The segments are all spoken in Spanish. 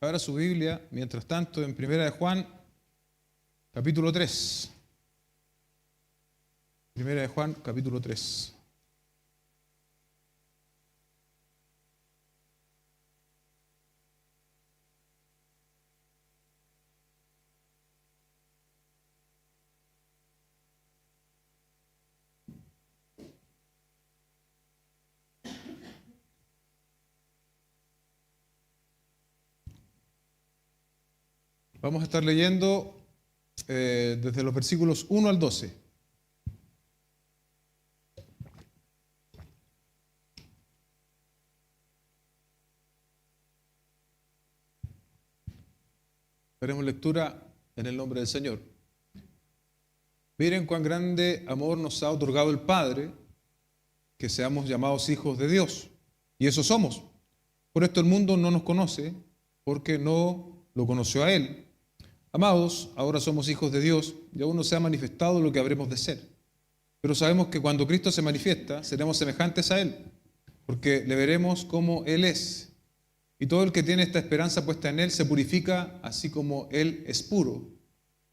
Abra su Biblia, mientras tanto, en Primera de Juan, capítulo 3. Primera de Juan, capítulo 3. Vamos a estar leyendo desde los versículos 1 al 12. Haremos lectura en el nombre del Señor. Miren cuán grande amor nos ha otorgado el Padre, que seamos llamados hijos de Dios. Y eso somos. Por esto el mundo no nos conoce, porque no lo conoció a Él. Amados, ahora somos hijos de Dios y aún no se ha manifestado lo que habremos de ser. Pero sabemos que cuando Cristo se manifiesta, seremos semejantes a Él, porque le veremos como Él es. Y todo el que tiene esta esperanza puesta en Él se purifica así como Él es puro.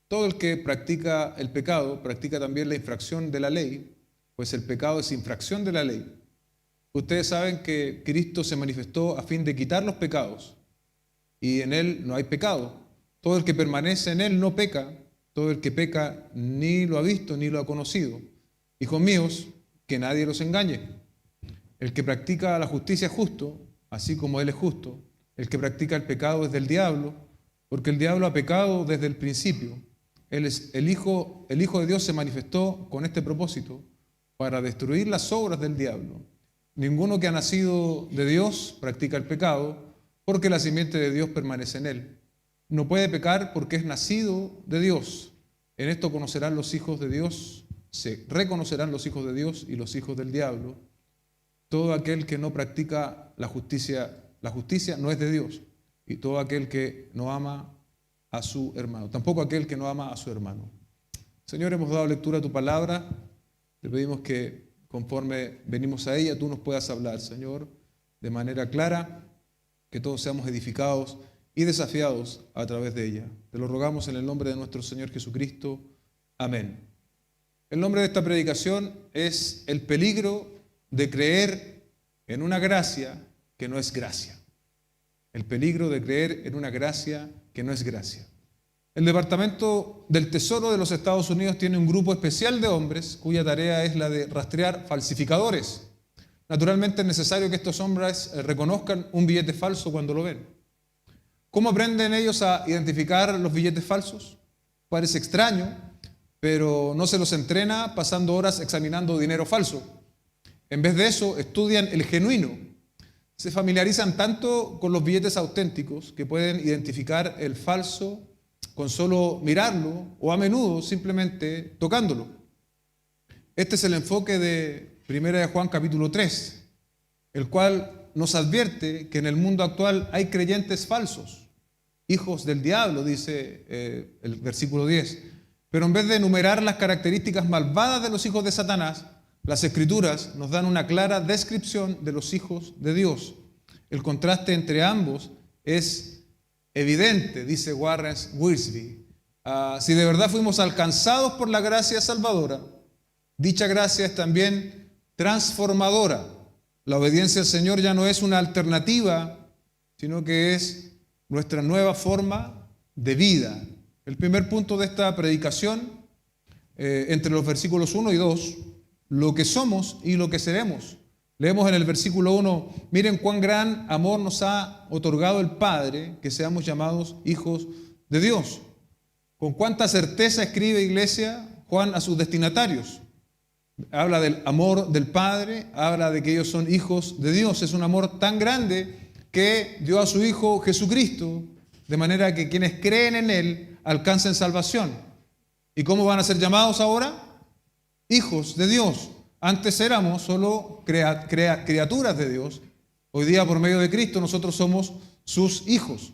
Todo el que practica el pecado, practica también la infracción de la ley, pues el pecado es infracción de la ley. Ustedes saben que Cristo se manifestó a fin de quitar los pecados, y en Él no hay pecado. Todo el que permanece en Él no peca, todo el que peca ni lo ha visto ni lo ha conocido. Hijos míos, que nadie los engañe. El que practica la justicia es justo, así como Él es justo. El que practica el pecado es del diablo, porque el diablo ha pecado desde el principio. El Hijo de Dios se manifestó con este propósito, para destruir las obras del diablo. Ninguno que ha nacido de Dios practica el pecado, porque la simiente de Dios permanece en él. No puede pecar porque es nacido de Dios. En esto conocerán los hijos de Dios, se reconocerán los hijos de Dios y los hijos del diablo. Todo aquel que no practica la justicia no es de Dios. Y todo aquel que no ama a su hermano, tampoco aquel que no ama a su hermano. Señor, hemos dado lectura a tu palabra. Te pedimos que conforme venimos a ella, tú nos puedas hablar, Señor, de manera clara, que todos seamos edificados y desafiados a través de ella. Te lo rogamos en el nombre de nuestro Señor Jesucristo. Amén. El nombre de esta predicación es el peligro de creer en una gracia que no es gracia. El peligro de creer en una gracia que no es gracia. El Departamento del Tesoro de los Estados Unidos tiene un grupo especial de hombres cuya tarea es la de rastrear falsificadores. Naturalmente es necesario que estos hombres reconozcan un billete falso cuando lo ven. ¿Cómo aprenden ellos a identificar los billetes falsos? Parece extraño, pero no se los entrena pasando horas examinando dinero falso. En vez de eso, estudian el genuino. Se familiarizan tanto con los billetes auténticos que pueden identificar el falso con solo mirarlo o a menudo simplemente tocándolo. Este es el enfoque de Primera de Juan capítulo 3, el cual nos advierte que en el mundo actual hay creyentes falsos, hijos del diablo, dice el versículo 10. Pero en vez de enumerar las características malvadas de los hijos de Satanás, las Escrituras nos dan una clara descripción de los hijos de Dios. El contraste entre ambos es evidente, dice Warren Wiersbe. Si de verdad fuimos alcanzados por la gracia salvadora, dicha gracia es también transformadora. La obediencia al Señor ya no es una alternativa, sino que es nuestra nueva forma de vida. El primer punto de esta predicación, entre los versículos 1 y 2, lo que somos y lo que seremos. Leemos en el versículo 1, miren cuán gran amor nos ha otorgado el Padre, que seamos llamados hijos de Dios. Con cuánta certeza escribe, iglesia, Juan a sus destinatarios. Habla del amor del Padre, habla de que ellos son hijos de Dios. Es un amor tan grande que dio a su Hijo Jesucristo, de manera que quienes creen en Él alcancen salvación. ¿Y cómo van a ser llamados ahora? Hijos de Dios. Antes éramos solo criaturas de Dios. Hoy día, por medio de Cristo, nosotros somos sus hijos.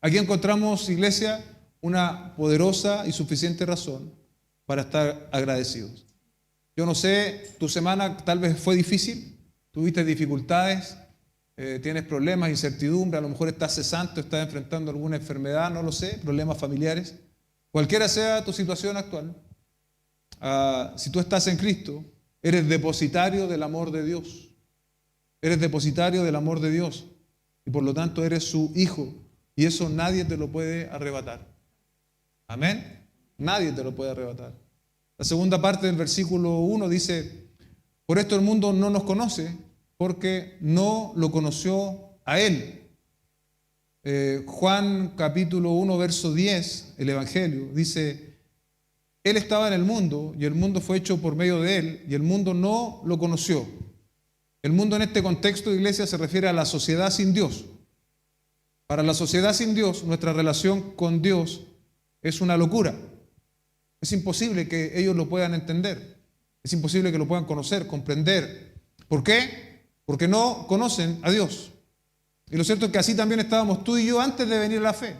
Aquí encontramos, iglesia, una poderosa y suficiente razón para estar agradecidos. Yo no sé, tu semana tal vez fue difícil, tuviste dificultades, tienes problemas, incertidumbre, a lo mejor estás cesante, estás enfrentando alguna enfermedad, no lo sé, problemas familiares. Cualquiera sea tu situación actual, si tú estás en Cristo, eres depositario del amor de Dios. Eres depositario del amor de Dios y por lo tanto eres su hijo y eso nadie te lo puede arrebatar. Amén. Nadie te lo puede arrebatar. La segunda parte del versículo 1 dice: por esto el mundo no nos conoce porque no lo conoció a Él. Juan capítulo 1 verso 10, el Evangelio, dice: Él estaba en el mundo y el mundo fue hecho por medio de Él y el mundo no lo conoció. El mundo en este contexto de iglesia se refiere a la sociedad sin Dios. Para la sociedad sin Dios, nuestra relación con Dios es una locura. Es imposible que ellos lo puedan entender. Es imposible que lo puedan conocer, comprender. ¿Por qué? Porque no conocen a Dios. Y lo cierto es que así también estábamos tú y yo antes de venir a la fe.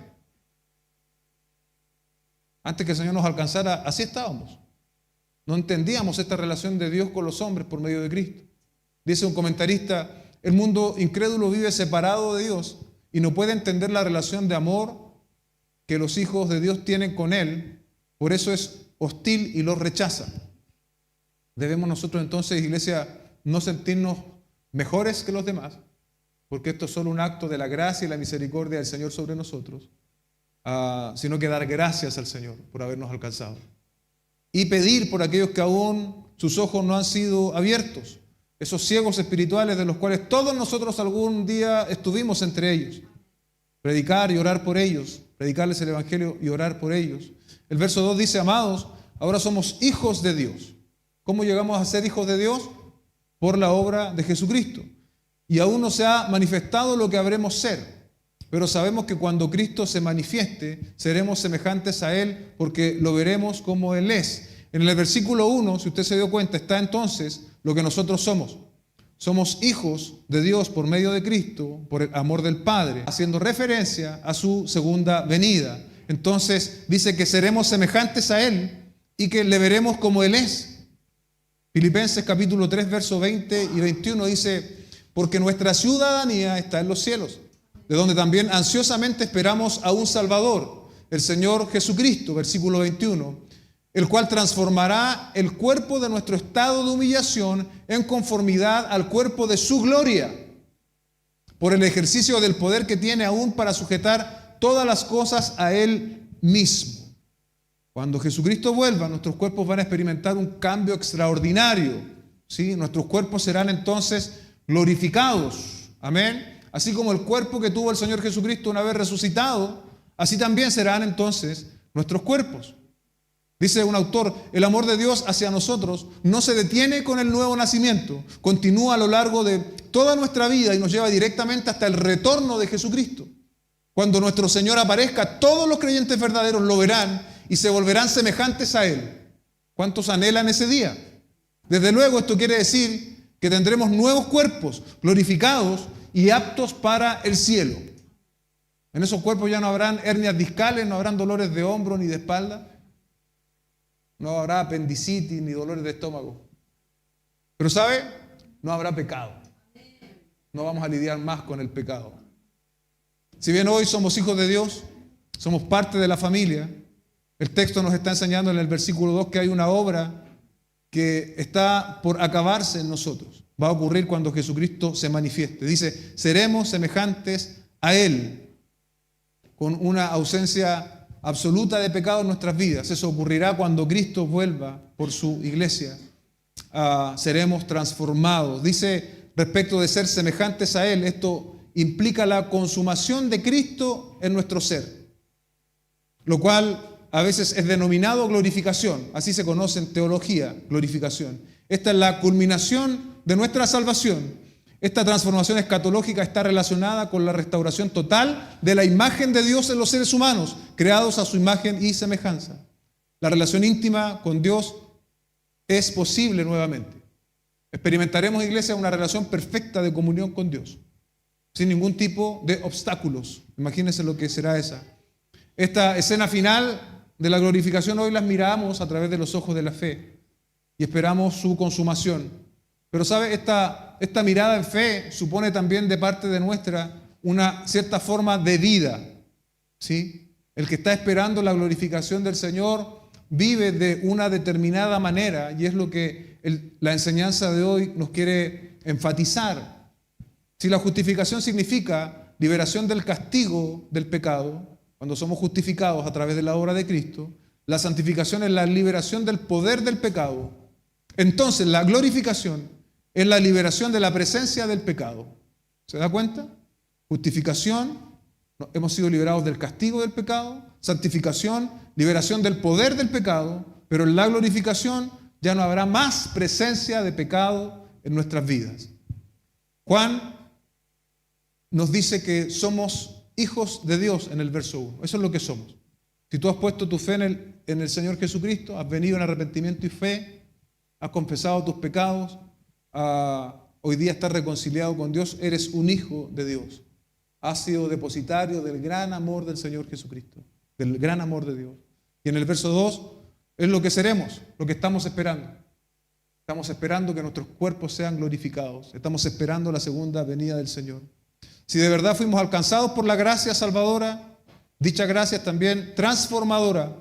Antes que el Señor nos alcanzara, así estábamos. No entendíamos esta relación de Dios con los hombres por medio de Cristo. Dice un comentarista: el mundo incrédulo vive separado de Dios y no puede entender la relación de amor que los hijos de Dios tienen con Él, por eso es hostil y los rechaza. Debemos nosotros entonces, iglesia, no sentirnos mejores que los demás, porque esto es solo un acto de la gracia y la misericordia del Señor sobre nosotros, sino que dar gracias al Señor por habernos alcanzado. Y pedir por aquellos que aún sus ojos no han sido abiertos, esos ciegos espirituales de los cuales todos nosotros algún día estuvimos entre ellos. Predicar y orar por ellos, predicarles el Evangelio y orar por ellos. El verso 2 dice: amados, ahora somos hijos de Dios. ¿Cómo llegamos a ser hijos de Dios? Por la obra de Jesucristo. Y aún no se ha manifestado lo que habremos ser, pero sabemos que cuando Cristo se manifieste, seremos semejantes a Él, porque lo veremos como Él es. En el versículo 1, si usted se dio cuenta, está entonces lo que nosotros somos. Somos hijos de Dios por medio de Cristo, por el amor del Padre, haciendo referencia a su segunda venida. Entonces dice que seremos semejantes a Él y que le veremos como Él es. Filipenses capítulo 3, versos 20 y 21 dice: porque nuestra ciudadanía está en los cielos, de donde también ansiosamente esperamos a un Salvador, el Señor Jesucristo, versículo 21, el cual transformará el cuerpo de nuestro estado de humillación en conformidad al cuerpo de su gloria, por el ejercicio del poder que tiene aún para sujetar todas las cosas a Él mismo. Cuando Jesucristo vuelva, nuestros cuerpos van a experimentar un cambio extraordinario, ¿sí? Nuestros cuerpos serán entonces glorificados. Amén. Así como el cuerpo que tuvo el Señor Jesucristo una vez resucitado, así también serán entonces nuestros cuerpos. Dice un autor: el amor de Dios hacia nosotros no se detiene con el nuevo nacimiento, continúa a lo largo de toda nuestra vida y nos lleva directamente hasta el retorno de Jesucristo. Cuando nuestro Señor aparezca, todos los creyentes verdaderos lo verán y se volverán semejantes a Él. ¿Cuántos anhelan ese día? Desde luego, esto quiere decir que tendremos nuevos cuerpos glorificados y aptos para el cielo. En esos cuerpos ya no habrán hernias discales, no habrán dolores de hombro ni de espalda, no habrá apendicitis ni dolores de estómago. Pero ¿sabe? No habrá pecado. No vamos a lidiar más con el pecado. Si bien hoy somos hijos de Dios, somos parte de la familia, el texto nos está enseñando en el versículo 2 que hay una obra que está por acabarse en nosotros. Va a ocurrir cuando Jesucristo se manifieste. Dice: seremos semejantes a Él, con una ausencia absoluta de pecado en nuestras vidas. Eso ocurrirá cuando Cristo vuelva por su iglesia. Seremos transformados. Dice respecto de ser semejantes a Él, esto implica la consumación de Cristo en nuestro ser, lo cual a veces es denominado glorificación. Así se conoce en teología, glorificación. Esta es la culminación de nuestra salvación. Esta transformación escatológica está relacionada con la restauración total de la imagen de Dios en los seres humanos, creados a su imagen y semejanza. La relación íntima con Dios es posible nuevamente. Experimentaremos, iglesia, una relación perfecta de comunión con Dios, sin ningún tipo de obstáculos. Imagínense lo que será esa. Esta escena final de la glorificación hoy las miramos a través de los ojos de la fe y esperamos su consumación. Pero ¿sabe? Esta mirada en fe supone también de parte de nuestra una cierta forma de vida, ¿sí? El que está esperando la glorificación del Señor vive de una determinada manera, y es lo que la enseñanza de hoy nos quiere enfatizar. Si la justificación significa liberación del castigo del pecado, cuando somos justificados a través de la obra de Cristo, la santificación es la liberación del poder del pecado. Entonces la glorificación es la liberación de la presencia del pecado. ¿Se da cuenta? Justificación, hemos sido liberados del castigo del pecado. Santificación, liberación del poder del pecado. Pero en la glorificación ya no habrá más presencia de pecado en nuestras vidas. Juan nos dice que somos hijos de Dios en el verso 1. Eso es lo que somos. Si tú has puesto tu fe en el Señor Jesucristo, has venido en arrepentimiento y fe, has confesado tus pecados, hoy día estás reconciliado con Dios, eres un hijo de Dios. Has sido depositario del gran amor del Señor Jesucristo, del gran amor de Dios. Y en el verso 2 es lo que seremos, lo que estamos esperando. Estamos esperando que nuestros cuerpos sean glorificados. Estamos esperando la segunda venida del Señor. Si de verdad fuimos alcanzados por la gracia salvadora, dicha gracia es también transformadora.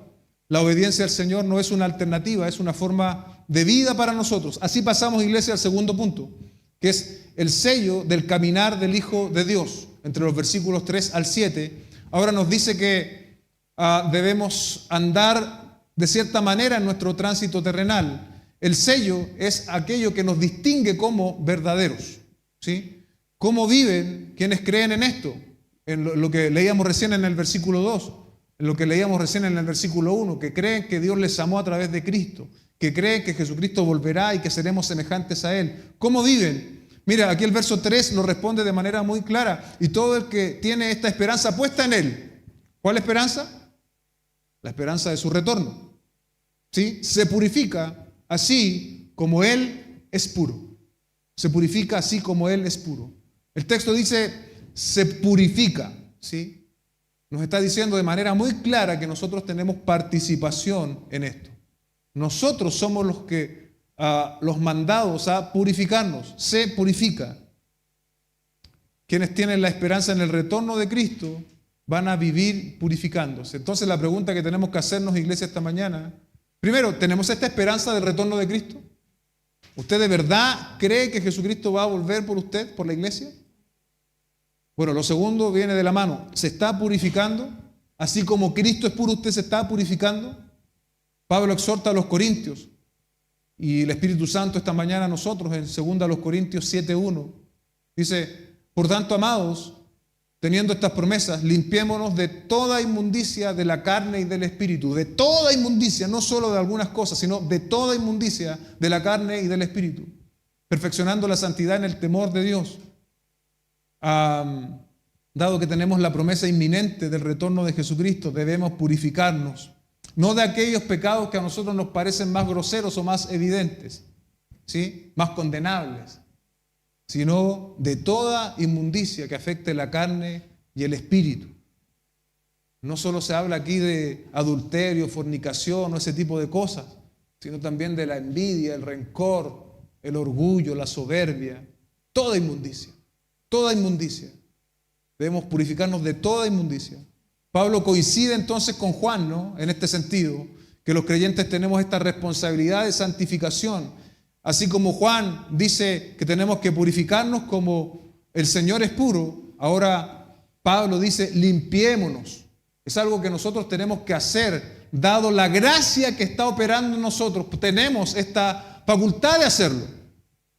La obediencia al Señor no es una alternativa, es una forma de vida para nosotros. Así pasamos, iglesia, al segundo punto, que es el sello del caminar del Hijo de Dios. Entre los versículos 3 al 7, ahora nos dice que debemos andar de cierta manera en nuestro tránsito terrenal. El sello es aquello que nos distingue como verdaderos, ¿sí? ¿Cómo viven quienes creen en esto? En lo que leíamos recién en el versículo 2, en lo que leíamos recién en el versículo 1, que creen que Dios les amó a través de Cristo, que creen que Jesucristo volverá y que seremos semejantes a Él. ¿Cómo viven? Mira, aquí el verso 3 lo responde de manera muy clara. Y todo el que tiene esta esperanza puesta en Él. ¿Cuál esperanza? La esperanza de su retorno. ¿Sí? Se purifica así como Él es puro. Se purifica así como Él es puro. El texto dice, se purifica, ¿sí? Nos está diciendo de manera muy clara que nosotros tenemos participación en esto. Nosotros somos los mandados a purificarnos. Se purifica. Quienes tienen la esperanza en el retorno de Cristo van a vivir purificándose. Entonces la pregunta que tenemos que hacernos, iglesia, esta mañana, primero, ¿tenemos esta esperanza del retorno de Cristo? ¿Usted de verdad cree que Jesucristo va a volver por usted, por la iglesia? Bueno, lo segundo viene de la mano. ¿Se está purificando? Así como Cristo es puro, ¿usted se está purificando? Pablo exhorta a los corintios y el Espíritu Santo esta mañana a nosotros en 2 Corintios 7:1. Dice, por tanto, amados, teniendo estas promesas, limpiémonos de toda inmundicia de la carne y del espíritu. De toda inmundicia, no solo de algunas cosas, sino de toda inmundicia de la carne y del espíritu. Perfeccionando la santidad en el temor de Dios. Dado que tenemos la promesa inminente del retorno de Jesucristo, debemos purificarnos. No de aquellos pecados que a nosotros nos parecen más groseros o más evidentes, ¿sí? Más condenables, sino de toda inmundicia que afecte la carne y el espíritu. No solo se habla aquí de adulterio, fornicación o ese tipo de cosas, sino también de la envidia, el rencor, el orgullo, la soberbia, toda inmundicia. Toda inmundicia. Debemos purificarnos de toda inmundicia. Pablo coincide entonces con Juan, ¿no? En este sentido, que los creyentes tenemos esta responsabilidad de santificación. Así como Juan dice que tenemos que purificarnos como el Señor es puro, ahora Pablo dice limpiémonos. Es algo que nosotros tenemos que hacer, dado la gracia que está operando en nosotros. Tenemos esta facultad de hacerlo.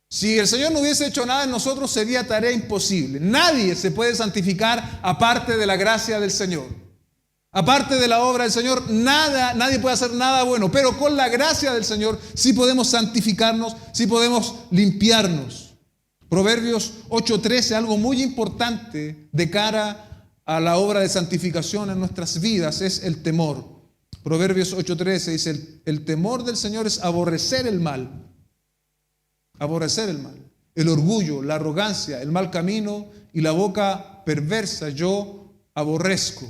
Si el Señor no hubiese hecho nada en nosotros, sería tarea imposible. Nadie se puede santificar aparte de la gracia del Señor. Aparte de la obra del Señor, nadie puede hacer nada bueno. Pero con la gracia del Señor sí podemos santificarnos, sí podemos limpiarnos. Proverbios 8:13, algo muy importante de cara a la obra de santificación en nuestras vidas, es el temor. Proverbios 8:13 dice, el temor del Señor es aborrecer el mal. Aborrecer el mal, el orgullo, la arrogancia, el mal camino y la boca perversa yo aborrezco.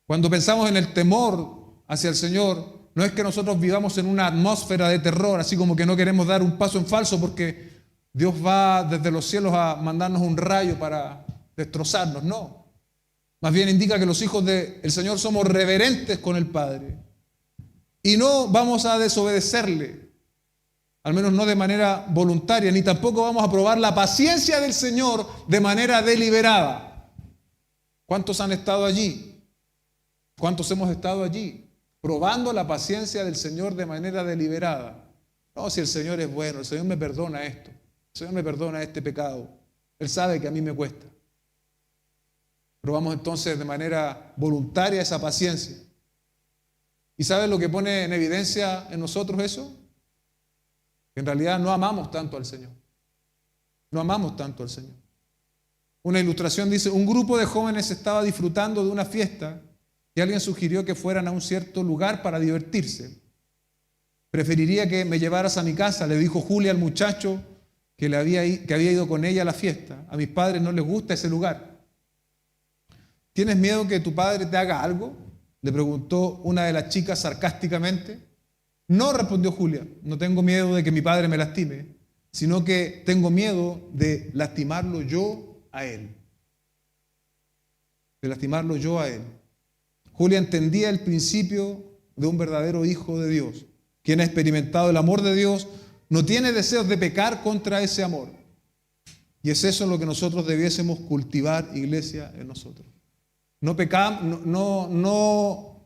Cuando pensamos en el temor hacia el Señor, no es que nosotros vivamos en una atmósfera de terror, así como que no queremos dar un paso en falso porque Dios va desde los cielos a mandarnos un rayo para destrozarnos. No. Más bien indica que los hijos del Señor somos reverentes con el Padre y no vamos a desobedecerle, al menos no de manera voluntaria, ni tampoco vamos a probar la paciencia del Señor de manera deliberada. ¿Cuántos han estado allí? ¿Cuántos hemos estado allí? Probando la paciencia del Señor de manera deliberada. No, si el Señor es bueno, el Señor me perdona esto, el Señor me perdona este pecado, Él sabe que a mí me cuesta. Probamos entonces de manera voluntaria esa paciencia. ¿Y sabes lo que pone en evidencia en nosotros eso? Que en realidad no amamos tanto al Señor. No amamos tanto al Señor. Una ilustración dice, un grupo de jóvenes estaba disfrutando de una fiesta y alguien sugirió que fueran a un cierto lugar para divertirse. Preferiría que me llevaras a mi casa, le dijo Julia al muchacho que había ido con ella a la fiesta. A mis padres no les gusta ese lugar. ¿Tienes miedo que tu padre te haga algo?, le preguntó una de las chicas sarcásticamente. No, respondió Julia, no tengo miedo de que mi padre me lastime, sino que tengo miedo de lastimarlo yo a él. De lastimarlo yo a él. Julia entendía el principio de un verdadero hijo de Dios. Quien ha experimentado el amor de Dios no tiene deseos de pecar contra ese amor. Y es eso lo que nosotros debiésemos cultivar, iglesia, en nosotros. No pecamos, no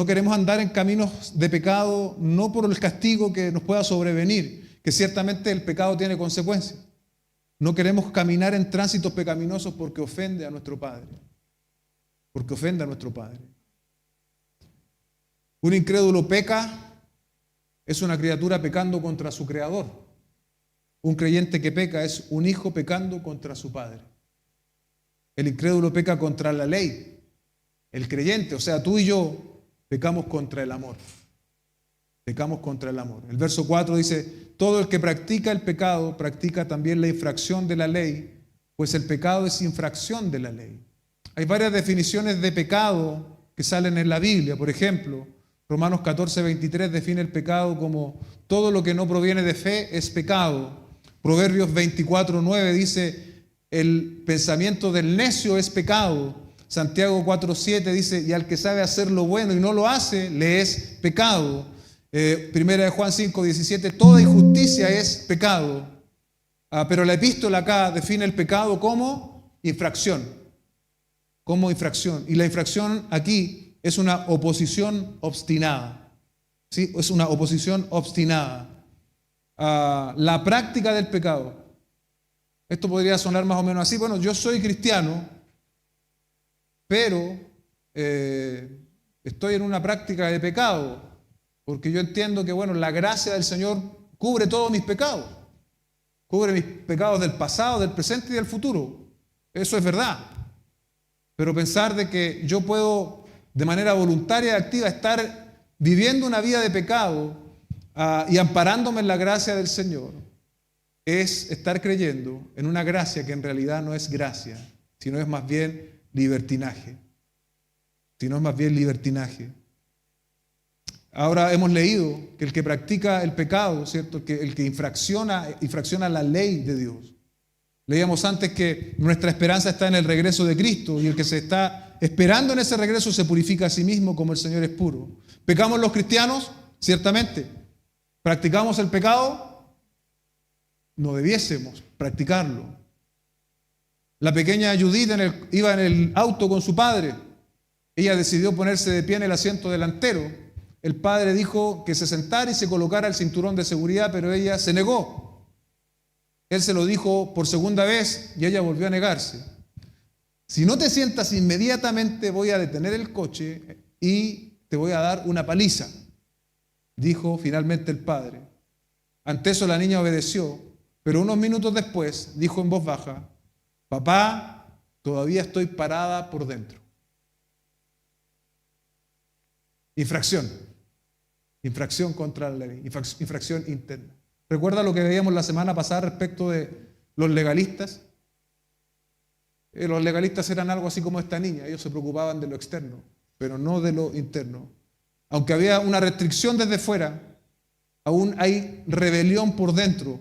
queremos andar en caminos de pecado, no por el castigo que nos pueda sobrevenir, que ciertamente el pecado tiene consecuencias. No queremos caminar en tránsitos pecaminosos porque ofende a nuestro Padre. Porque ofende a nuestro Padre. Un incrédulo peca, es una criatura pecando contra su Creador. Un creyente que peca es un hijo pecando contra su Padre. El incrédulo peca contra la ley. El creyente, o sea, tú y yo, pecamos contra el amor. Pecamos contra el amor. El verso 4 dice, todo el que practica el pecado practica también la infracción de la ley, pues el pecado es infracción de la ley. Hay varias definiciones de pecado que salen en la Biblia. Por ejemplo, Romanos 14:23 define el pecado como todo lo que no proviene de fe es pecado. Proverbios 24:9 dice, el pensamiento del necio es pecado. Santiago 4:7 dice, y al que sabe hacer lo bueno y no lo hace, le es pecado. Primera de Juan 5:17, toda injusticia es pecado. Pero la epístola acá define el pecado como infracción. Como infracción. Y la infracción aquí es una oposición obstinada. ¿Sí? Es una oposición obstinada. La práctica del pecado. Esto podría sonar más o menos así. Bueno, yo soy cristiano, pero estoy en una práctica de pecado, porque yo entiendo que, bueno, la gracia del Señor cubre todos mis pecados. Cubre mis pecados del pasado, del presente y del futuro. Eso es verdad. Pero pensar de que yo puedo, de manera voluntaria y activa, estar viviendo una vida de pecado y amparándome en la gracia del Señor, es estar creyendo en una gracia que en realidad no es gracia, sino es más bien libertinaje. Sino es más bien libertinaje. Ahora hemos leído que el que practica el pecado, ¿cierto? Que el que infracciona la ley de Dios. Leíamos antes que nuestra esperanza está en el regreso de Cristo y el que se está esperando en ese regreso se purifica a sí mismo como el Señor es puro. ¿Pecamos los cristianos? Ciertamente. ¿Practicamos el pecado? No debiésemos practicarlo. La pequeña Judith iba en el auto con su padre. Ella decidió ponerse de pie en el asiento delantero. El padre dijo que se sentara y se colocara el cinturón de seguridad, pero ella se negó. Él se lo dijo por segunda vez y ella volvió a negarse. Si no te sientas inmediatamente, voy a detener el coche y te voy a dar una paliza, dijo finalmente el padre. Ante eso la niña obedeció, pero unos minutos después dijo en voz baja, papá, todavía estoy parada por dentro. Infracción contra la ley, infracción interna. ¿Recuerda lo que veíamos la semana pasada respecto de los legalistas? Los legalistas eran algo así como esta niña, ellos se preocupaban de lo externo, pero no de lo interno. aunque había una restricción desde fuera, aún hay rebelión por dentro.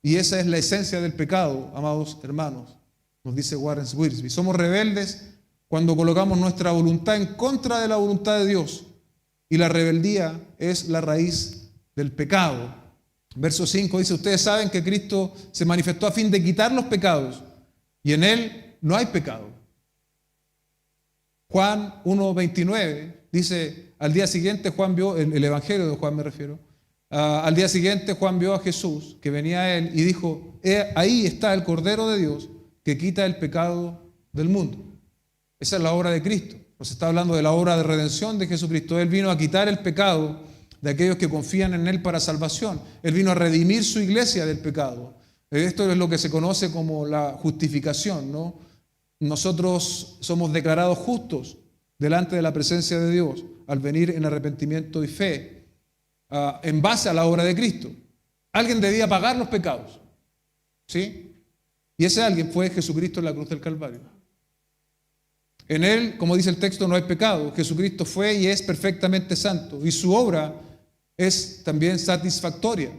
Y esa es la esencia del pecado, amados hermanos, nos dice Warren Wiersbe. Somos rebeldes cuando colocamos nuestra voluntad en contra de la voluntad de Dios. Y la rebeldía es la raíz del pecado. Verso 5 dice, ustedes saben que Cristo se manifestó a fin de quitar los pecados y en Él no hay pecado. Juan 1:29 dice, al día siguiente Juan vio, el Evangelio de Juan me refiero, al día siguiente Juan vio a Jesús que venía a él y dijo, ahí está el Cordero de Dios que quita el pecado del mundo. Esa es la obra de Cristo. Nos está hablando de la obra de redención de Jesucristo. Él vino a quitar el pecado de aquellos que confían en Él para salvación. Él vino a redimir su iglesia del pecado. Esto es lo que se conoce como la justificación, ¿no? Nosotros somos declarados justos delante de la presencia de Dios al venir en arrepentimiento y fe en base a la obra de Cristo. Alguien debía pagar los pecados, ¿sí? Y ese alguien fue Jesucristo en la cruz del Calvario. En Él, como dice el texto, no hay pecado. Jesucristo fue y es perfectamente santo y su obra es también satisfactoria.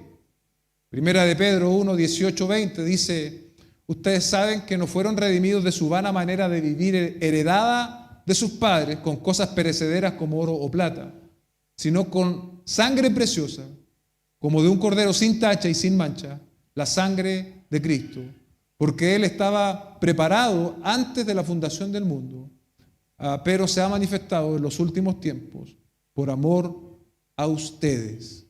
Primera de Pedro 1, 18, 20 dice, ustedes saben que no fueron redimidos de su vana manera de vivir heredada de sus padres con cosas perecederas como oro o plata, sino con sangre preciosa, como de un cordero sin tacha y sin mancha, la sangre de Cristo, porque Él estaba preparado antes de la fundación del mundo, pero se ha manifestado en los últimos tiempos por amor a ustedes.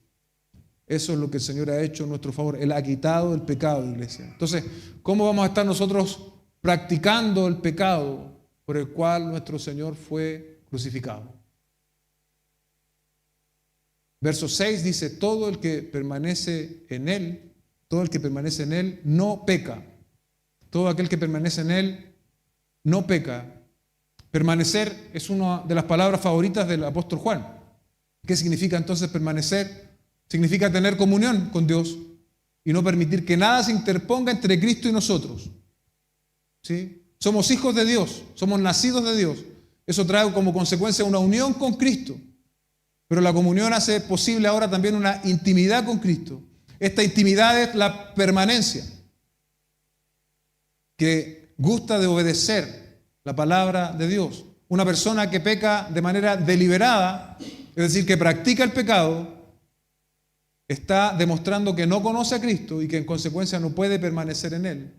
Eso es lo que el Señor ha hecho en nuestro favor. Él ha quitado el pecado, iglesia. Entonces, ¿cómo vamos a estar nosotros practicando el pecado por el cual nuestro Señor fue crucificado? Verso 6 dice, todo el que permanece en Él, todo el que permanece en Él no peca. Todo aquel que permanece en Él no peca. Permanecer es una de las palabras favoritas del apóstol Juan. ¿Qué significa entonces permanecer? Significa tener comunión con Dios y no permitir que nada se interponga entre Cristo y nosotros. ¿Sí? Somos hijos de Dios, somos nacidos de Dios. Eso trae como consecuencia una unión con Cristo. Pero la comunión hace posible ahora también una intimidad con Cristo. Esta intimidad es la permanencia, que gusta de obedecer la palabra de Dios. Una persona que peca de manera deliberada, es decir, que practica el pecado, está demostrando que no conoce a Cristo y que en consecuencia no puede permanecer en Él.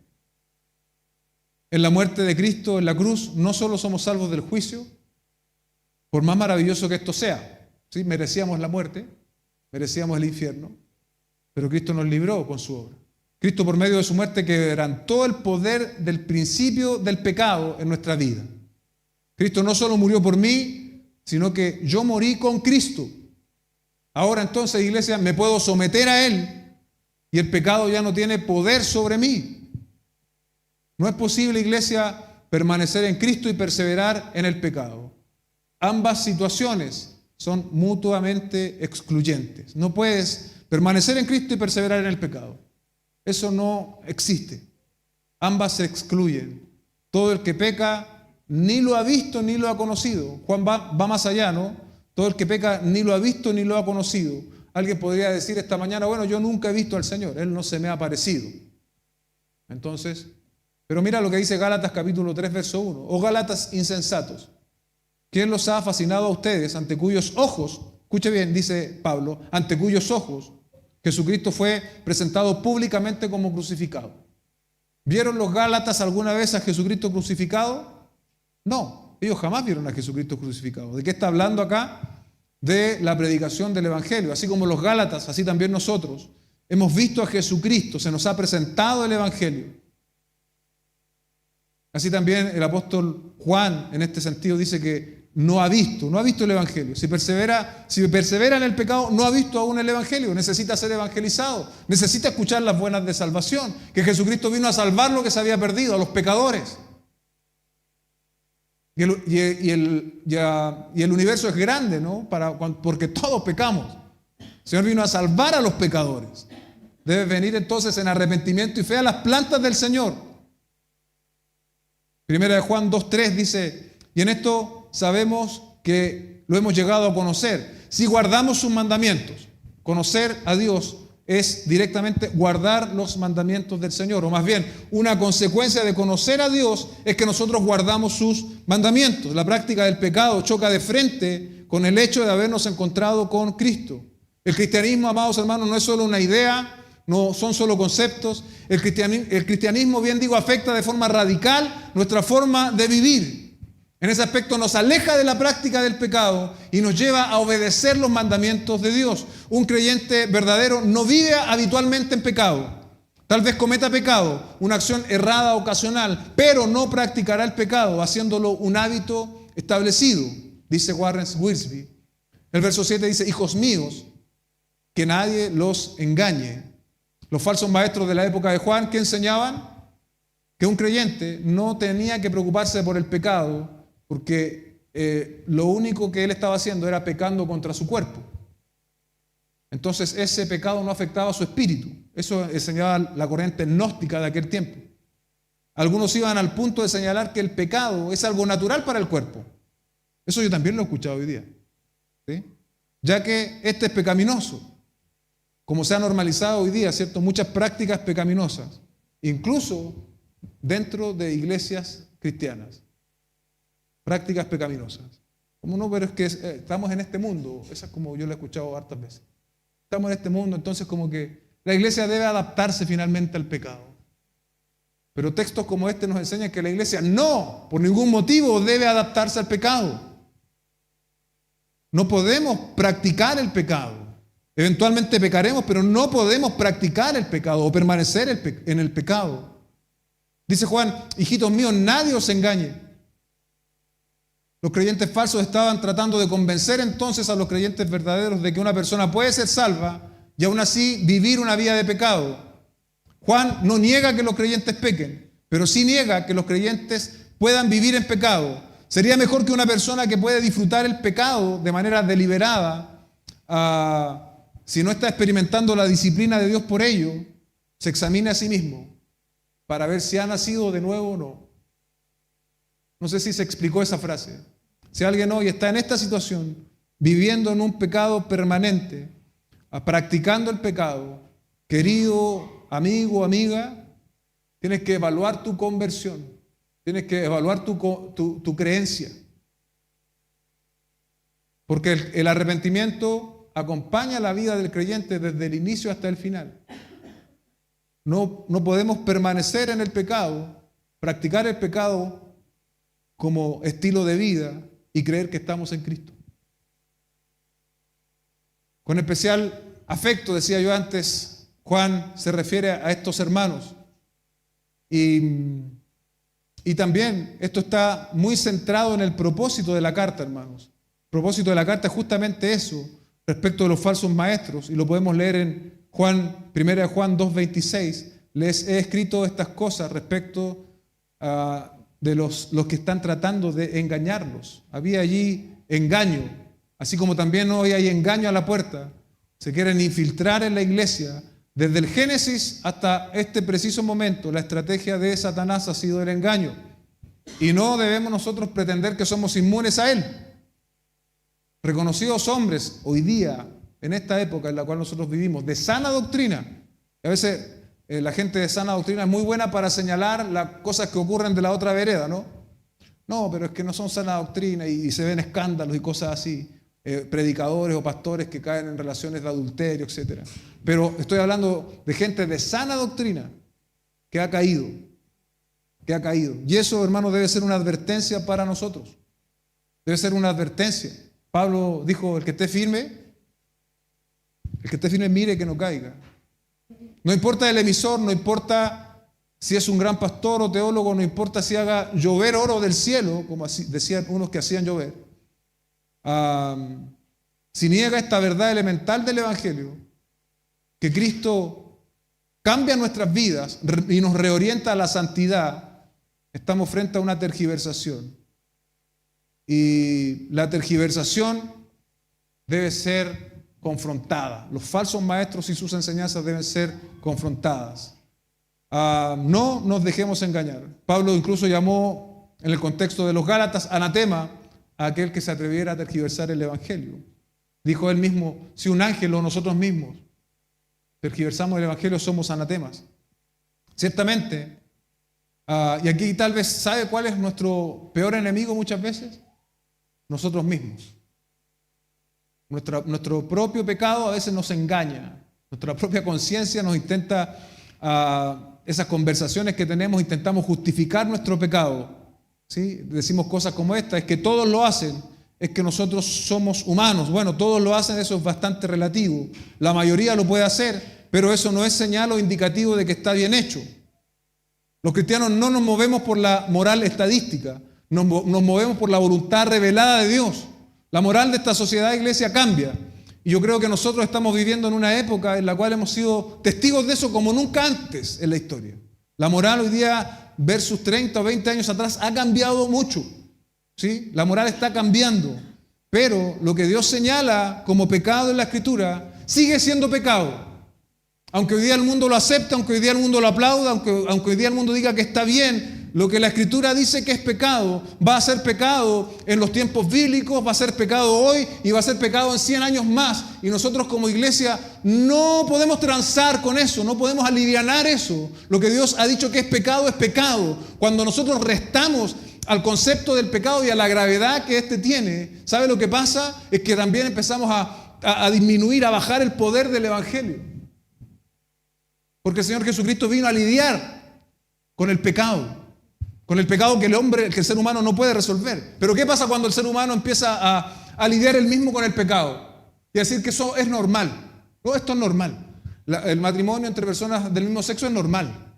En la muerte de Cristo, en la cruz, no solo somos salvos del juicio, por más maravilloso que esto sea, ¿sí? Merecíamos la muerte, merecíamos el infierno, pero Cristo nos libró con su obra. Cristo, por medio de su muerte, quebrantó el poder del principio del pecado en nuestra vida. Cristo no solo murió por mí, sino que yo morí con Cristo. Ahora entonces, iglesia, me puedo someter a Él y el pecado ya no tiene poder sobre mí. No es posible, iglesia, permanecer en Cristo y perseverar en el pecado. Ambas situaciones son mutuamente excluyentes. No puedes permanecer en Cristo y perseverar en el pecado. Eso no existe. Ambas se excluyen. Todo el que peca ni lo ha visto ni lo ha conocido. Juan va más allá, ¿no? Todo el que peca ni lo ha visto ni lo ha conocido. Alguien podría decir esta mañana, bueno, yo nunca he visto al Señor, Él no se me ha aparecido. Entonces, pero mira lo que dice Gálatas capítulo 3, verso 1. Oh Gálatas insensatos, ¿quién los ha fascinado a ustedes ante cuyos ojos, escuche bien, dice Pablo, ante cuyos ojos Jesucristo fue presentado públicamente como crucificado? ¿Vieron los Gálatas alguna vez a Jesucristo crucificado? No, ellos jamás vieron a Jesucristo crucificado. ¿De qué está hablando acá? De la predicación del Evangelio. Así como los Gálatas, así también nosotros hemos visto a Jesucristo, se nos ha presentado el Evangelio. Así también el apóstol Juan en este sentido dice que no ha visto el Evangelio. Si persevera en el pecado, no ha visto aún el Evangelio. Necesita ser evangelizado, necesita escuchar las buenas de salvación, que Jesucristo vino a salvar lo que se había perdido, a los pecadores. Y el universo es grande, ¿no? Porque todos pecamos. El Señor vino a salvar a los pecadores. Debes venir entonces en arrepentimiento y fe a las plantas del Señor. Primera de Juan 2:3 dice, y en esto sabemos que lo hemos llegado a conocer. Si guardamos sus mandamientos, conocer a Dios es directamente guardar los mandamientos del Señor, o más bien, una consecuencia de conocer a Dios es que nosotros guardamos sus mandamientos. La práctica del pecado choca de frente con el hecho de habernos encontrado con Cristo. El cristianismo, amados hermanos, no es solo una idea, no son solo conceptos. El cristianismo, bien digo, afecta de forma radical nuestra forma de vivir. En ese aspecto nos aleja de la práctica del pecado y nos lleva a obedecer los mandamientos de Dios. Un creyente verdadero no vive habitualmente en pecado. Tal vez cometa pecado, una acción errada ocasional, pero no practicará el pecado, haciéndolo un hábito establecido, dice Warren Wiersbe. El verso 7 dice: hijos míos, que nadie los engañe. Los falsos maestros de la época de Juan, ¿qué enseñaban? Que un creyente no tenía que preocuparse por el pecado, porque lo único que él estaba haciendo era pecando contra su cuerpo. Entonces ese pecado no afectaba a su espíritu. Eso enseñaba la corriente gnóstica de aquel tiempo. Algunos iban al punto de señalar que el pecado es algo natural para el cuerpo. Eso yo también lo he escuchado hoy día, ¿sí? Ya que este es pecaminoso, como se ha normalizado hoy día, ¿cierto? Muchas prácticas pecaminosas, incluso dentro de iglesias cristianas. Prácticas pecaminosas. Como no, pero es que estamos en este mundo. Esa es como yo lo he escuchado hartas veces. Estamos en este mundo, entonces como que la iglesia debe adaptarse finalmente al pecado. Pero textos como este nos enseñan que la iglesia no, por ningún motivo, debe adaptarse al pecado. No podemos practicar el pecado. Eventualmente pecaremos, pero no podemos practicar el pecado o permanecer en el pecado. Dice Juan: hijitos míos, nadie os engañe. Los creyentes falsos estaban tratando de convencer entonces a los creyentes verdaderos de que una persona puede ser salva y aún así vivir una vida de pecado. Juan no niega que los creyentes pequen, pero sí niega que los creyentes puedan vivir en pecado. Sería mejor que una persona que puede disfrutar el pecado de manera deliberada, si no está experimentando la disciplina de Dios por ello, se examine a sí mismo para ver si ha nacido de nuevo o no. No sé si se explicó esa frase. Si alguien hoy está en esta situación, viviendo en un pecado permanente, practicando el pecado, querido amigo o amiga, tienes que evaluar tu conversión, tienes que evaluar tu creencia. Porque el arrepentimiento acompaña la vida del creyente desde el inicio hasta el final. No podemos permanecer en el pecado, practicar el pecado como estilo de vida y creer que estamos en Cristo. Con especial afecto, decía yo antes, Juan se refiere a estos hermanos. Y también esto está muy centrado en el propósito de la carta, hermanos. El propósito de la carta es justamente eso, respecto de los falsos maestros, y lo podemos leer en 1 Juan 2:26. Les he escrito estas cosas respecto de los que están tratando de engañarlos. Había allí engaño, así como también hoy hay engaño a la puerta. Se quieren infiltrar en la iglesia. Desde el Génesis hasta este preciso momento, la estrategia de Satanás ha sido el engaño. Y no debemos nosotros pretender que somos inmunes a él. Reconocidos hombres hoy día, en esta época en la cual nosotros vivimos, de sana doctrina. A veces la gente de sana doctrina es muy buena para señalar las cosas que ocurren de la otra vereda, ¿no? No, pero es que no son sana doctrina y se ven escándalos y cosas así. Predicadores o pastores que caen en relaciones de adulterio, etc. Pero estoy hablando de gente de sana doctrina que ha caído. Y eso, hermano, debe ser una advertencia para nosotros. Debe ser una advertencia. Pablo dijo: el que esté firme, mire que no caiga. No importa el emisor, no importa si es un gran pastor o teólogo, no importa si haga llover oro del cielo, como así decían unos que hacían llover. Si niega esta verdad elemental del Evangelio, que Cristo cambia nuestras vidas y nos reorienta a la santidad, estamos frente a una tergiversación. Y la tergiversación debe ser confrontada. Los falsos maestros y sus enseñanzas deben ser confrontadas. No nos dejemos engañar. Pablo incluso llamó, en el contexto de los Gálatas, anatema a aquel que se atreviera a tergiversar el Evangelio. Dijo él mismo, si un ángel o nosotros mismos tergiversamos el Evangelio, somos anatemas. Ciertamente, y aquí tal vez, ¿sabe cuál es nuestro peor enemigo muchas veces? Nosotros mismos. Nuestro propio pecado a veces nos engaña. Nuestra propia conciencia nos intenta, esas conversaciones que tenemos, intentamos justificar nuestro pecado. ¿Sí? Decimos cosas como esta, es que todos lo hacen, es que nosotros somos humanos. Bueno, todos lo hacen, eso es bastante relativo. La mayoría lo puede hacer, pero eso no es señal o indicativo de que está bien hecho. Los cristianos no nos movemos por la moral estadística, nos movemos por la voluntad revelada de Dios. La moral de esta sociedad, iglesia, cambia. Y yo creo que nosotros estamos viviendo en una época en la cual hemos sido testigos de eso como nunca antes en la historia. La moral hoy día versus 30 o 20 años atrás ha cambiado mucho. ¿Sí? La moral está cambiando. Pero lo que Dios señala como pecado en la Escritura sigue siendo pecado. Aunque hoy día el mundo lo acepte, aunque hoy día el mundo lo aplauda, aunque hoy día el mundo diga que está bien, lo que la Escritura dice que es pecado, va a ser pecado en los tiempos bíblicos, va a ser pecado hoy y va a ser pecado en 100 años más. Y nosotros como iglesia no podemos transar con eso, no podemos alivianar eso. Lo que Dios ha dicho que es pecado, es pecado. Cuando nosotros restamos al concepto del pecado y a la gravedad que éste tiene, ¿sabe lo que pasa? Es que también empezamos a disminuir, a bajar el poder del Evangelio. Porque el Señor Jesucristo vino a lidiar con el pecado que el ser humano no puede resolver. Pero ¿qué pasa cuando el ser humano empieza a lidiar él mismo con el pecado? Y decir que eso es normal. No, esto es normal. El matrimonio entre personas del mismo sexo es normal.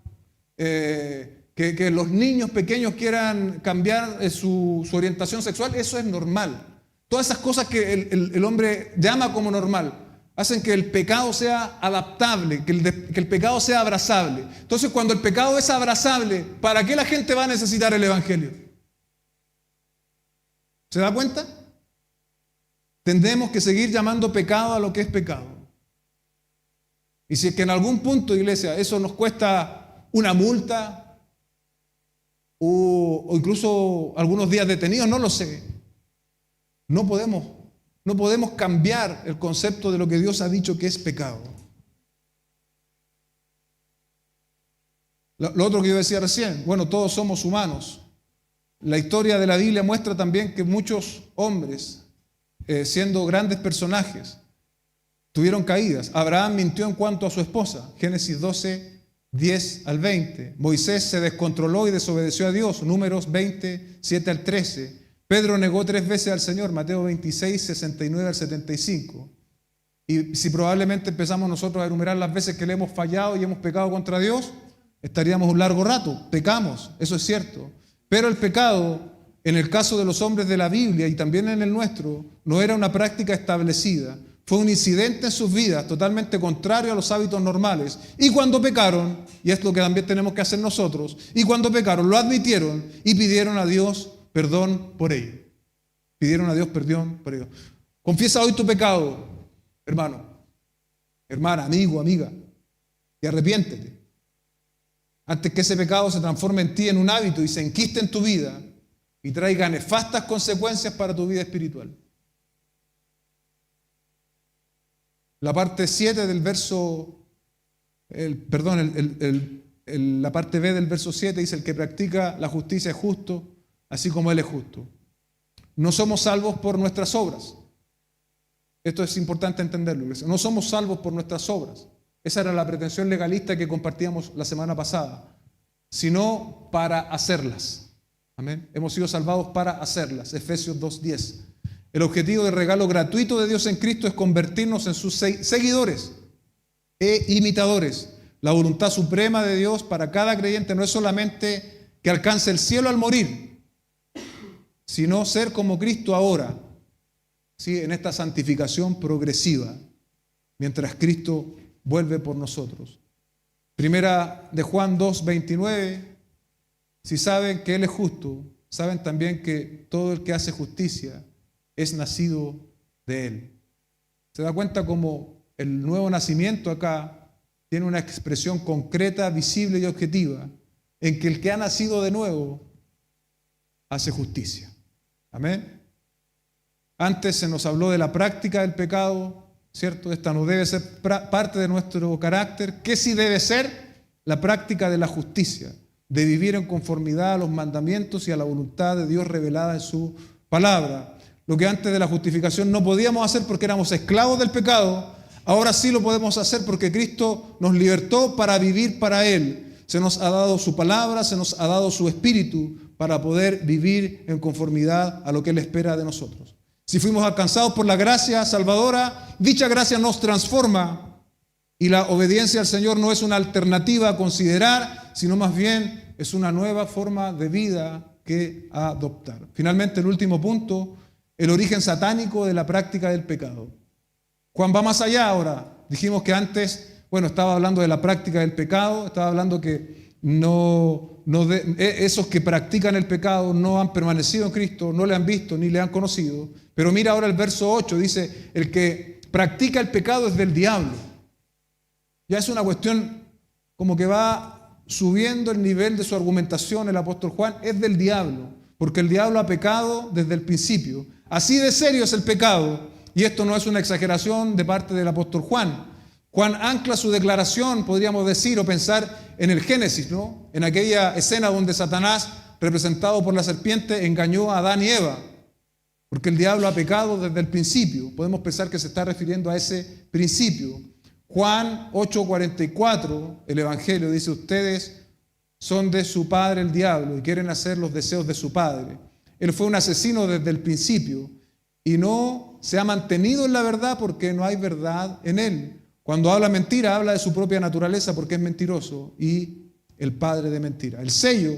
Que los niños pequeños quieran cambiar su orientación sexual, eso es normal. Todas esas cosas que el hombre llama como normal hacen que el pecado sea adaptable, que el pecado sea abrazable. Entonces, cuando el pecado es abrazable, ¿para qué la gente va a necesitar el Evangelio? ¿Se da cuenta? Tendremos que seguir llamando pecado a lo que es pecado. Y si es que en algún punto, iglesia, eso nos cuesta una multa o incluso algunos días detenidos, no lo sé. No podemos cambiar el concepto de lo que Dios ha dicho que es pecado. Lo otro que yo decía recién, bueno, todos somos humanos. La historia de la Biblia muestra también que muchos hombres, siendo grandes personajes, tuvieron caídas. Abraham mintió en cuanto a su esposa, Génesis 12, 10 al 20. Moisés se descontroló y desobedeció a Dios, Números 20, 7 al 13. Pedro negó 3 veces al Señor, Mateo 26, 69 al 75. Y si probablemente empezamos nosotros a enumerar las veces que le hemos fallado y hemos pecado contra Dios, estaríamos un largo rato. Pecamos, eso es cierto. Pero el pecado, en el caso de los hombres de la Biblia y también en el nuestro, no era una práctica establecida. Fue un incidente en sus vidas totalmente contrario a los hábitos normales. Y cuando pecaron, y es lo que también tenemos que hacer nosotros, y cuando pecaron, lo admitieron y pidieron a Dios perdón por ello. Pidieron a Dios perdón por ello. Confiesa hoy tu pecado, hermano, hermana, amigo, amiga, y arrepiéntete. Antes que ese pecado se transforme en ti en un hábito y se enquiste en tu vida y traiga nefastas consecuencias para tu vida espiritual. La parte 7 del verso, la parte B del verso 7 dice: el que practica la justicia es justo, así como Él es justo. No somos salvos por nuestras obras. Esto es importante entenderlo, iglesia. No somos salvos por nuestras obras. Esa era la pretensión legalista que compartíamos la semana pasada. Sino para hacerlas. Amén. Hemos sido salvados para hacerlas. Efesios 2:10. El objetivo del regalo gratuito de Dios en Cristo es convertirnos en sus seguidores e imitadores. La voluntad suprema de Dios para cada creyente no es solamente que alcance el cielo al morir, sino ser como Cristo ahora, ¿sí? En esta santificación progresiva, mientras Cristo vuelve por nosotros. Primera de Juan 2:29, si saben que Él es justo, saben también que todo el que hace justicia es nacido de Él. ¿Se da cuenta cómo el nuevo nacimiento acá tiene una expresión concreta, visible y objetiva, en que el que ha nacido de nuevo hace justicia? Amén. Antes se nos habló de la práctica del pecado, ¿cierto? Esta no debe ser parte de nuestro carácter. ¿Qué sí debe ser? La práctica de la justicia, de vivir en conformidad a los mandamientos y a la voluntad de Dios revelada en su palabra. Lo que antes de la justificación no podíamos hacer porque éramos esclavos del pecado, ahora sí lo podemos hacer porque Cristo nos libertó para vivir para Él. Se nos ha dado su palabra, se nos ha dado su espíritu para poder vivir en conformidad a lo que Él espera de nosotros. Si fuimos alcanzados por la gracia salvadora, dicha gracia nos transforma y la obediencia al Señor no es una alternativa a considerar, sino más bien es una nueva forma de vida que adoptar. Finalmente, el último punto, el origen satánico de la práctica del pecado. Juan va más allá ahora. Dijimos que antes, estaba hablando de la práctica del pecado, estaba hablando que esos que practican el pecado no han permanecido en Cristo, no le han visto ni le han conocido. Pero mira ahora el verso 8, dice, el que practica el pecado es del diablo. Ya es una cuestión como que va subiendo el nivel de su argumentación el apóstol Juan, es del diablo, porque el diablo ha pecado desde el principio. Así de serio es el pecado, y esto no es una exageración de parte del apóstol Juan. Juan ancla su declaración, podríamos decir o pensar en el Génesis, ¿no? En aquella escena donde Satanás, representado por la serpiente, engañó a Adán y Eva, porque el diablo ha pecado desde el principio. Podemos pensar que se está refiriendo a ese principio. Juan 8:44, el Evangelio dice, ustedes son de su padre el diablo y quieren hacer los deseos de su padre. Él fue un asesino desde el principio y no se ha mantenido en la verdad porque no hay verdad en él. Cuando habla mentira, habla de su propia naturaleza porque es mentiroso y el padre de mentira. El sello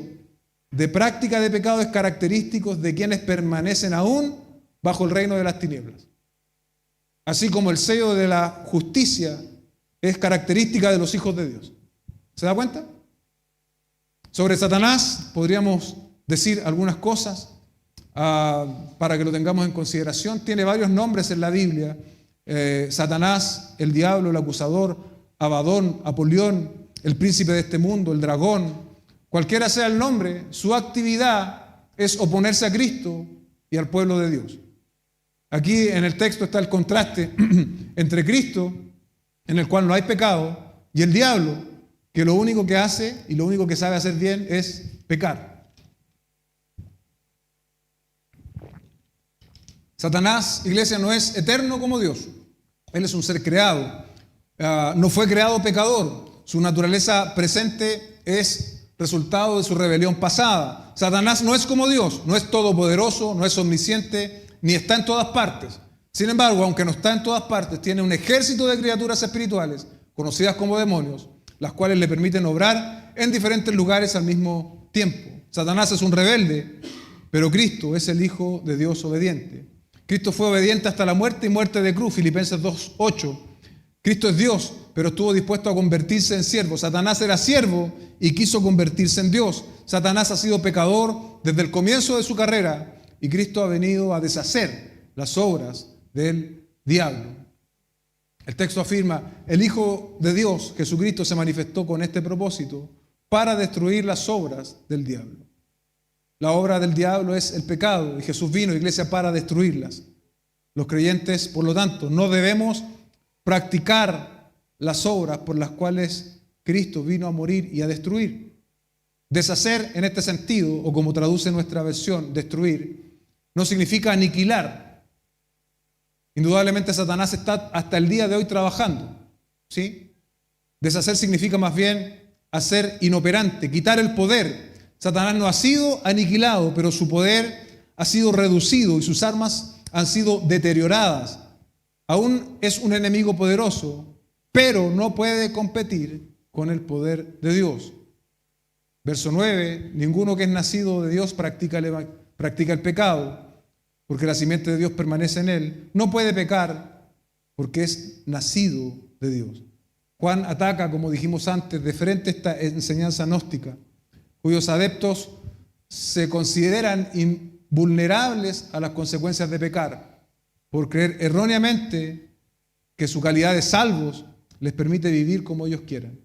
de práctica de pecado es característico de quienes permanecen aún bajo el reino de las tinieblas. Así como el sello de la justicia es característica de los hijos de Dios. ¿Se da cuenta? Sobre Satanás podríamos decir algunas cosas para que lo tengamos en consideración. Tiene varios nombres en la Biblia. Satanás, el diablo, el acusador, Abadón, Apolión, el príncipe de este mundo, el dragón. Cualquiera sea el nombre, su actividad es oponerse a Cristo y al pueblo de Dios. Aquí en el texto está el contraste entre Cristo, en el cual no hay pecado, y el diablo, que lo único que hace y lo único que sabe hacer bien es pecar. Satanás, iglesia, no es eterno como Dios. Él es un ser creado. No fue creado pecador. Su naturaleza presente es resultado de su rebelión pasada. Satanás no es como Dios, no es todopoderoso, no es omnisciente, ni está en todas partes. Sin embargo, aunque no está en todas partes, tiene un ejército de criaturas espirituales, conocidas como demonios, las cuales le permiten obrar en diferentes lugares al mismo tiempo. Satanás es un rebelde, pero Cristo es el Hijo de Dios obediente. Cristo fue obediente hasta la muerte y muerte de cruz, Filipenses 2:8. Cristo es Dios, pero estuvo dispuesto a convertirse en siervo. Satanás era siervo y quiso convertirse en Dios. Satanás ha sido pecador desde el comienzo de su carrera y Cristo ha venido a deshacer las obras del diablo. El texto afirma, el Hijo de Dios, Jesucristo, se manifestó con este propósito para destruir las obras del diablo. La obra del diablo es el pecado y Jesús vino, iglesia, para destruirlas. Los creyentes, por lo tanto, no debemos practicar las obras por las cuales Cristo vino a morir y a destruir. Deshacer en este sentido, o como traduce nuestra versión, destruir, no significa aniquilar. Indudablemente Satanás está hasta el día de hoy trabajando, ¿sí? Deshacer significa más bien hacer inoperante, quitar el poder. Satanás no ha sido aniquilado, pero su poder ha sido reducido y sus armas han sido deterioradas. Aún es un enemigo poderoso, pero no puede competir con el poder de Dios. Verso 9, ninguno que es nacido de Dios practica el pecado, porque la simiente de Dios permanece en él. No puede pecar porque es nacido de Dios. Juan ataca, como dijimos antes, de frente esta enseñanza gnóstica, cuyos adeptos se consideran invulnerables a las consecuencias de pecar, por creer erróneamente que su calidad de salvos les permite vivir como ellos quieran.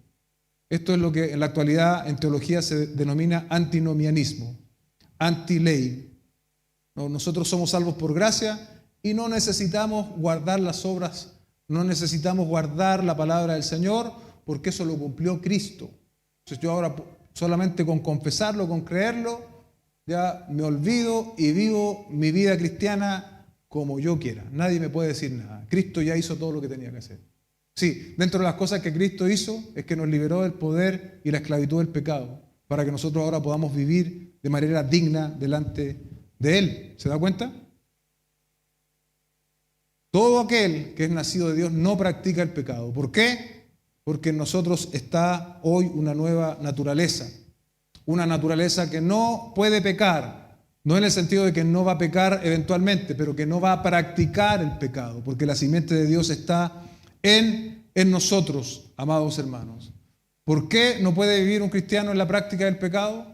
Esto es lo que en la actualidad en teología se denomina antinomianismo, anti-ley. Nosotros somos salvos por gracia y no necesitamos guardar las obras, no necesitamos guardar la palabra del Señor, porque eso lo cumplió Cristo. Entonces yo ahora solamente con confesarlo, con creerlo, ya me olvido y vivo mi vida cristiana como yo quiera. Nadie me puede decir nada. Cristo ya hizo todo lo que tenía que hacer. Sí, dentro de las cosas que Cristo hizo es que nos liberó del poder y la esclavitud del pecado, para que nosotros ahora podamos vivir de manera digna delante de Él. ¿Se da cuenta? Todo aquel que es nacido de Dios no practica el pecado. ¿Por qué? Porque en nosotros está hoy una nueva naturaleza. Una naturaleza que no puede pecar, no en el sentido de que no va a pecar eventualmente, pero que no va a practicar el pecado, porque la simiente de Dios está en nosotros, amados hermanos. ¿Por qué no puede vivir un cristiano en la práctica del pecado?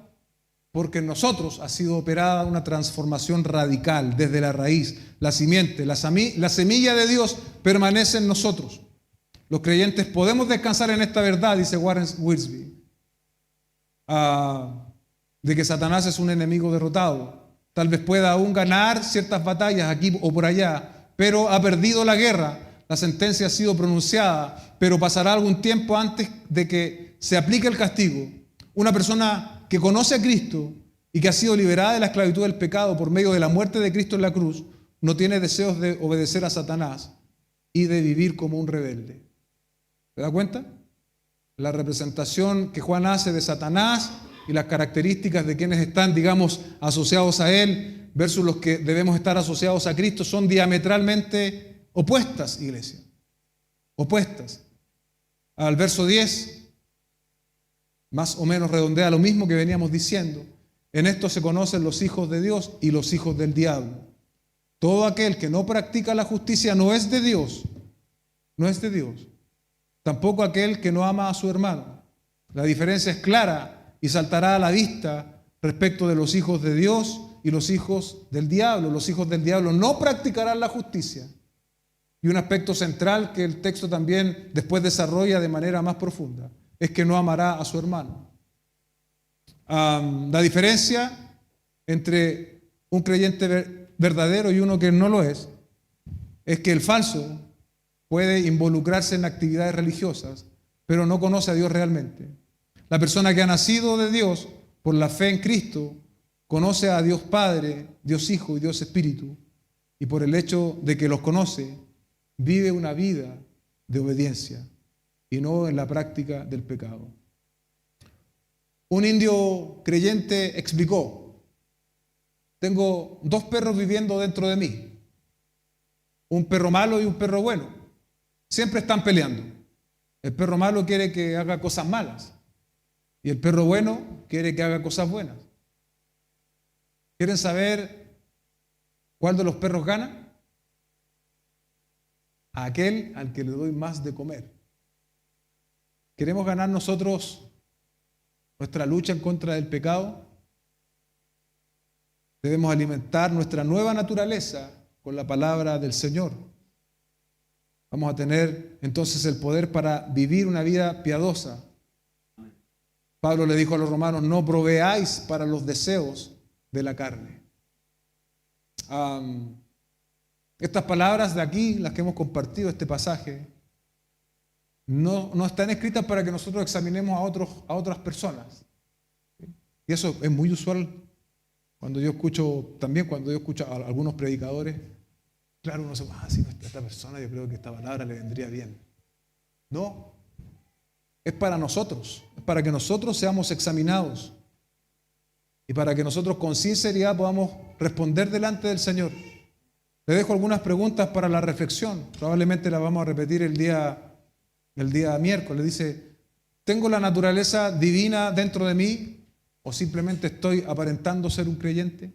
Porque en nosotros ha sido operada una transformación radical desde la raíz, la simiente, la semilla de Dios permanece en nosotros. Los creyentes podemos descansar en esta verdad, dice Warren Wiersbe, de que Satanás es un enemigo derrotado. Tal vez pueda aún ganar ciertas batallas aquí o por allá, pero ha perdido la guerra. La sentencia ha sido pronunciada, pero pasará algún tiempo antes de que se aplique el castigo. Una persona que conoce a Cristo y que ha sido liberada de la esclavitud del pecado por medio de la muerte de Cristo en la cruz, no tiene deseos de obedecer a Satanás y de vivir como un rebelde. ¿Se da cuenta? La representación que Juan hace de Satanás y las características de quienes están, digamos, asociados a él versus los que debemos estar asociados a Cristo son diametralmente opuestas, iglesia. Opuestas. Al verso 10, más o menos redondea lo mismo que veníamos diciendo. En esto se conocen los hijos de Dios y los hijos del diablo. Todo aquel que no practica la justicia no es de Dios. No es de Dios. Tampoco aquel que no ama a su hermano. La diferencia es clara y saltará a la vista respecto de los hijos de Dios y los hijos del diablo. Los hijos del diablo no practicarán la justicia. Y un aspecto central que el texto también después desarrolla de manera más profunda es que no amará a su hermano. La diferencia entre un creyente verdadero y uno que no lo es que el falso puede involucrarse en actividades religiosas, pero no conoce a Dios realmente. La persona que ha nacido de Dios por la fe en Cristo conoce a Dios Padre, Dios Hijo y Dios Espíritu, y por el hecho de que los conoce, vive una vida de obediencia y no en la práctica del pecado. Un indio creyente explicó: tengo dos perros viviendo dentro de mí, un perro malo y un perro bueno. Siempre están peleando. El perro malo quiere que haga cosas malas y el perro bueno quiere que haga cosas buenas. ¿Quieren saber cuál de los perros gana? A aquel al que le doy más de comer. ¿Queremos ganar nosotros nuestra lucha en contra del pecado? Debemos alimentar nuestra nueva naturaleza con la palabra del Señor. Vamos a tener entonces el poder para vivir una vida piadosa. Pablo le dijo a los romanos: no proveáis para los deseos de la carne. Estas palabras de aquí, las que hemos compartido, este pasaje, no están escritas para que nosotros examinemos a otras personas. Y eso es muy usual cuando yo escucho a algunos predicadores. Claro, uno dice: sí, esta persona, yo creo que esta palabra le vendría bien. No, es para nosotros, es para que nosotros seamos examinados y para que nosotros con sinceridad podamos responder delante del Señor. Le dejo algunas preguntas para la reflexión, probablemente las vamos a repetir el día miércoles. Dice: ¿tengo la naturaleza divina dentro de mí o simplemente estoy aparentando ser un creyente?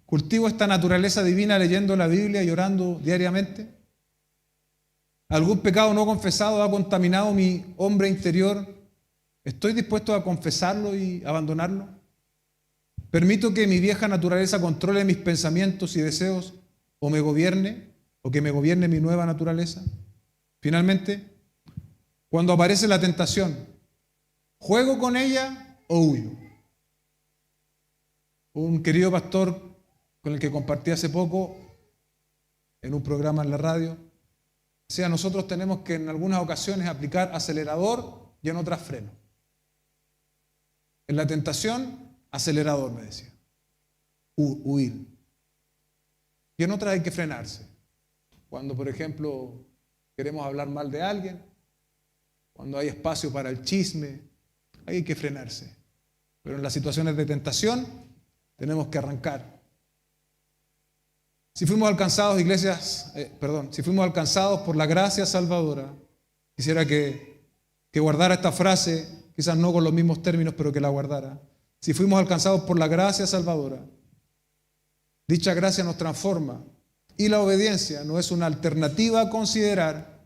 ¿Cultivo esta naturaleza divina leyendo la Biblia y orando diariamente? ¿Algún pecado no confesado ha contaminado mi hombre interior? ¿Estoy dispuesto a confesarlo y abandonarlo? ¿Permito que mi vieja naturaleza controle mis pensamientos y deseos o que me gobierne mi nueva naturaleza? Finalmente, cuando aparece la tentación, ¿juego con ella o huyo? Un querido pastor con el que compartí hace poco en un programa en la radio. Decía, nosotros tenemos que en algunas ocasiones aplicar acelerador y en otras freno. En la tentación, acelerador, me decía. Huir. Y en otras hay que frenarse. Cuando, por ejemplo, queremos hablar mal de alguien, cuando hay espacio para el chisme, ahí hay que frenarse. Pero en las situaciones de tentación, tenemos que arrancar. Si fuimos alcanzados, si fuimos alcanzados por la gracia salvadora, quisiera que guardara esta frase, quizás no con los mismos términos, pero que la guardara. Si fuimos alcanzados por la gracia salvadora, dicha gracia nos transforma y la obediencia no es una alternativa a considerar,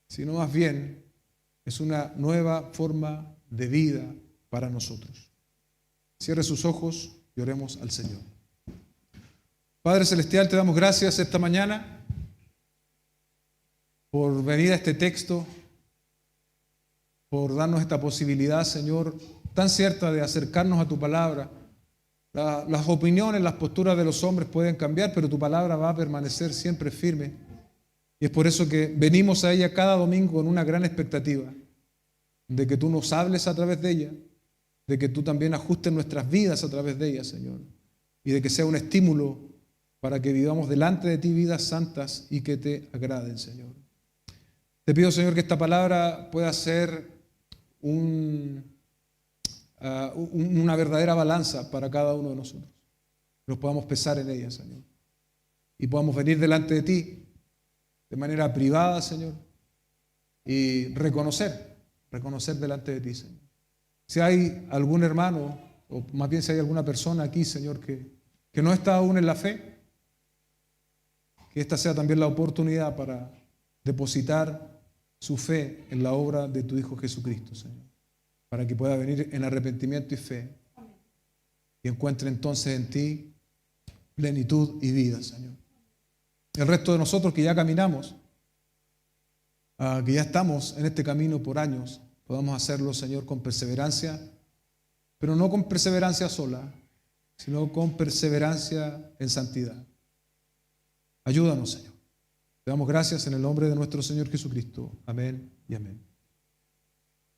sino más bien es una nueva forma de vida para nosotros. Cierre sus ojos y oremos al Señor. Padre Celestial, te damos gracias esta mañana por venir a este texto, por darnos esta posibilidad, Señor, tan cierta de acercarnos a tu palabra. Las opiniones, las posturas de los hombres pueden cambiar, pero tu palabra va a permanecer siempre firme. Y es por eso que venimos a ella cada domingo con una gran expectativa de que tú nos hables a través de ella, de que tú también ajustes nuestras vidas a través de ella, Señor, y de que sea un estímulo para que vivamos delante de ti vidas santas y que te agraden, Señor. Te pido, Señor, que esta palabra pueda ser una verdadera balanza para cada uno de nosotros. Nos podamos pesar en ella, Señor, y podamos venir delante de ti de manera privada, Señor, y reconocer delante de ti, Señor. Si hay algún hermano, o más bien si hay alguna persona aquí, Señor, que no está aún en la fe, que esta sea también la oportunidad para depositar su fe en la obra de tu Hijo Jesucristo, Señor, para que pueda venir en arrepentimiento y fe y encuentre entonces en ti plenitud y vida, Señor. El resto de nosotros que ya caminamos, que ya estamos en este camino por años, podamos hacerlo, Señor, con perseverancia, pero no con perseverancia sola, sino con perseverancia en santidad. Ayúdanos, Señor. Te damos gracias en el nombre de nuestro Señor Jesucristo. Amén y amén.